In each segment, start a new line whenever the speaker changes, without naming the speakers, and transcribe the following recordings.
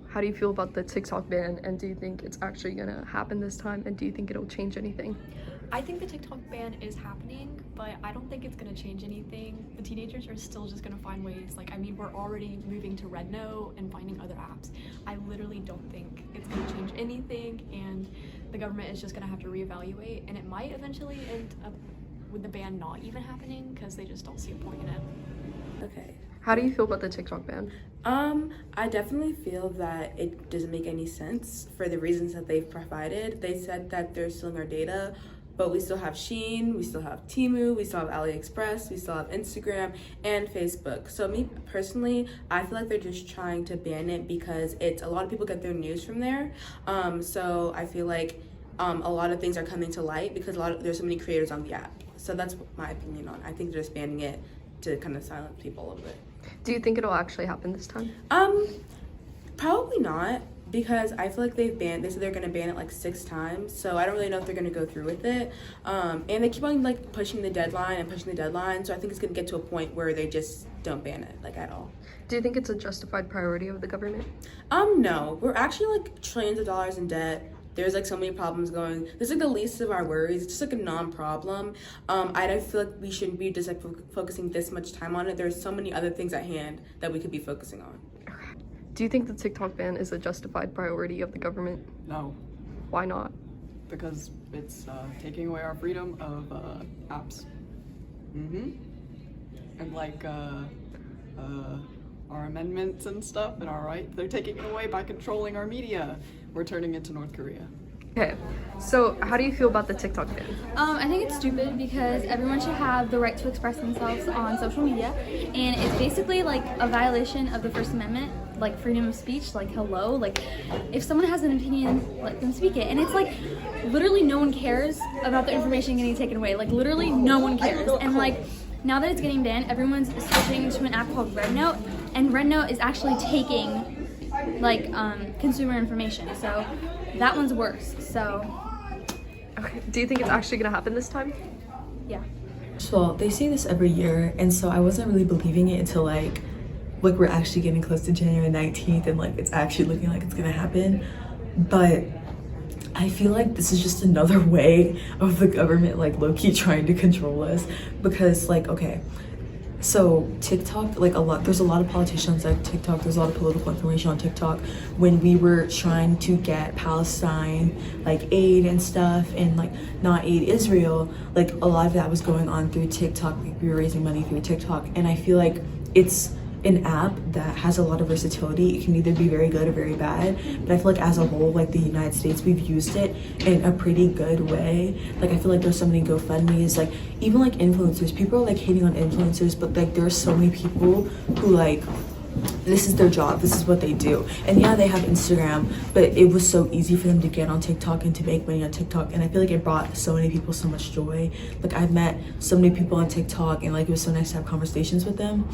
How do you feel about the TikTok ban, and do you think it's actually gonna happen this time, and do you think it'll change anything?
I think the TikTok ban is happening, but I don't think it's gonna change anything. The teenagers are still just gonna find ways. Like, I mean, we're already moving to RedNote and finding other apps. I literally don't think it's gonna change anything, and the government is just gonna have to reevaluate, and it might eventually end up with the ban not even happening because they just don't see a point in it.
Okay.
How do you feel about the TikTok ban?
I definitely feel that it doesn't make any sense for the reasons that they've provided. They said that they're stealing our data, but we still have Shein, we still have Temu, we still have AliExpress, we still have Instagram and Facebook. So me personally, I feel like they're just trying to ban it because it's a lot of people get their news from there. So I feel like a lot of things are coming to light because there's so many creators on the app. So that's my opinion on it. I think they're just banning it to kind of silence people a little bit.
Do you think it'll actually happen this time?
Probably not, because I feel like they said they're gonna ban it like 6 times, so I don't really know if they're gonna go through with it. And they keep on like pushing the deadline, so I think it's gonna get to a point where they just don't ban it like at all.
Do you think it's a justified priority of the government?
No, we're actually like trillions of dollars in debt. There's like so many problems going. This is like the least of our worries. It's just like a non-problem. I don't feel like we shouldn't be just like focusing this much time on it. There's so many other things at hand that we could be focusing on.
Do you think the TikTok ban is a justified priority of the government?
No,
Why not?
because it's taking away our freedom of apps. And like our amendments and stuff and our right, they're taking it away by controlling our media. We're turning into North Korea.
Okay, so how do you feel about the TikTok ban?
I think it's stupid because everyone should have the right to express themselves on social media, and it's basically like a violation of the First Amendment, like freedom of speech. Like, hello, like if someone has an opinion, let them speak it. And it's like literally no one cares about the information getting taken away. Like literally no one cares. And like now that it's getting banned, everyone's switching to an app called RedNote, and RedNote is actually taking like consumer information, so that one's worse. So
Okay, do you think it's actually gonna happen this time?
yeah.
Well, they say this every year, and so I wasn't really believing it until like we're actually getting close to January 19th and like it's actually looking like it's gonna happen. But I feel like this is just another way of the government like low-key trying to control us, because like, okay, so TikTok, like there's a lot of politicians on TikTok, there's a lot of political information on TikTok. When we were trying to get Palestine like aid and stuff and like not aid Israel, like a lot of that was going on through TikTok. We were raising money through TikTok, and I feel like it's an app that has a lot of versatility. It can either be very good or very bad, but I feel like as a whole, like the United States, we've used it in a pretty good way. Like I feel like there's so many GoFundMes, like even like influencers, people are like hating on influencers, but like there's so many people who like this is their job, this is what they do. And yeah, they have Instagram, but it was so easy for them to get on TikTok and to make money on TikTok, and I feel like it brought so many people so much joy. Like I've met so many people on TikTok, and like it was so nice to have conversations with them.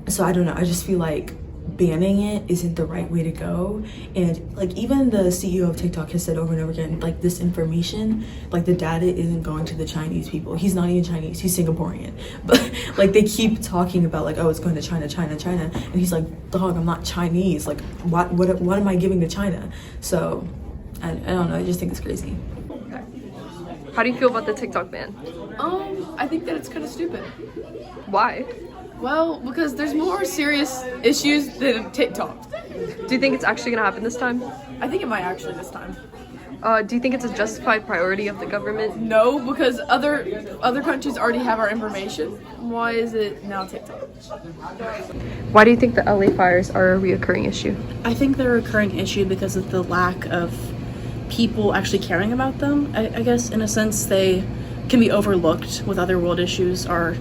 So I don't know, I just feel like banning it isn't the right way to go. And like even the CEO of TikTok has said over and over again, like this information, like the data isn't going to the Chinese people. He's not even Chinese, he's Singaporean. But like they keep talking about like, oh, it's going to China. And he's like, dog, I'm not Chinese. Like what am I giving to China? So I don't know, I just think it's crazy.
How do you feel about the TikTok ban?
I think that it's kind of stupid.
Why?
Well, because there's more serious issues than TikTok.
Do you think it's actually gonna happen this time?
I think it might actually this time.
Do you think it's a justified priority of the government?
No, because other countries already have our information. Why is it now TikTok?
Why do you think the LA fires are a reoccurring issue?
I think they're a recurring issue because of the lack of people actually caring about them. I guess in a sense they can be overlooked with other world issues or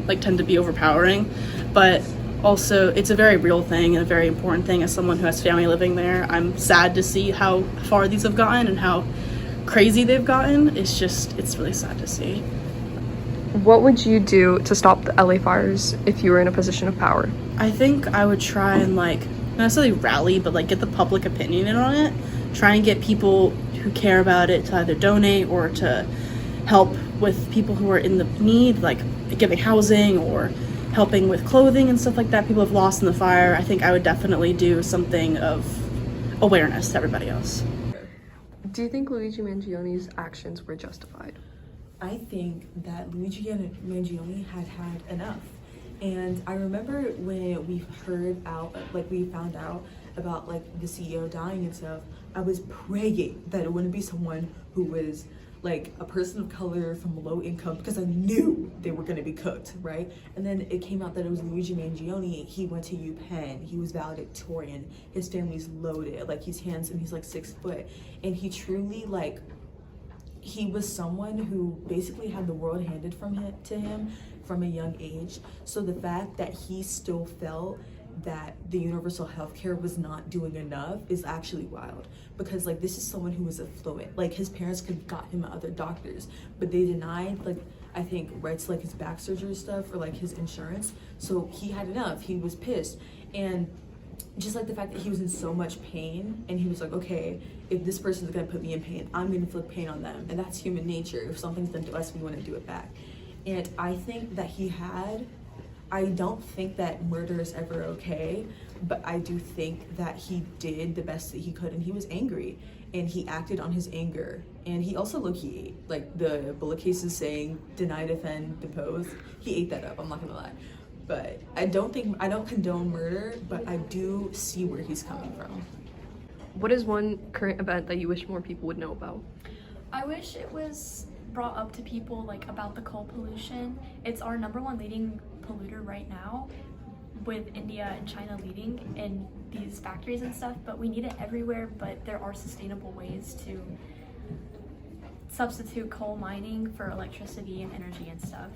like tend to be overpowering, but also it's a very real thing and a very important thing. As someone who has family living there, I'm sad to see how far these have gotten and how crazy they've gotten. It's really sad to see.
What would you do to stop the LA fires if you were in a position of power?
I think I would try and like not necessarily rally, but like get the public opinion in on it. Try and get people who care about it to either donate or to help with people who are in the need, like giving housing or helping with clothing and stuff like that people have lost in the fire. I think I would definitely do something of awareness to everybody else.
Do you think Luigi Mangioni's actions were justified?
I think that Luigi Mangione had enough. And I remember when we found out about like the CEO dying and stuff, I was praying that it wouldn't be someone who was like a person of color from low income, because I knew they were gonna be cooked, right? And then it came out that it was Luigi Mangione. He went to UPenn, he was valedictorian, his family's loaded, like he's handsome, he's like 6 foot, and he truly like, he was someone who basically had the world handed to him from a young age. So the fact that he still felt that the universal healthcare was not doing enough is actually wild, because like this is someone who was affluent. Like his parents could have got him other doctors, but they denied, like I think, rights like his back surgery stuff or like his insurance. So he had enough. He was pissed. And just like the fact that he was in so much pain, and he was like, okay, if this person's gonna put me in pain, I'm gonna inflict pain on them. And that's human nature. If something's done to us, we want to do it back. And I think that I don't think that murder is ever okay, but I do think that he did the best that he could, and he was angry, and he acted on his anger. And he also low-key ate, like the bullet cases saying, deny, defend, depose. He ate that up, I'm not gonna lie. But I don't condone murder, but I do see where he's coming from.
What is one current event that you wish more people would know about?
I wish it was brought up to people like about the coal pollution. It's our #1 leading polluter right now, with India and China leading in these factories and stuff, but we need it everywhere. But there are sustainable ways to substitute coal mining for electricity and energy and stuff.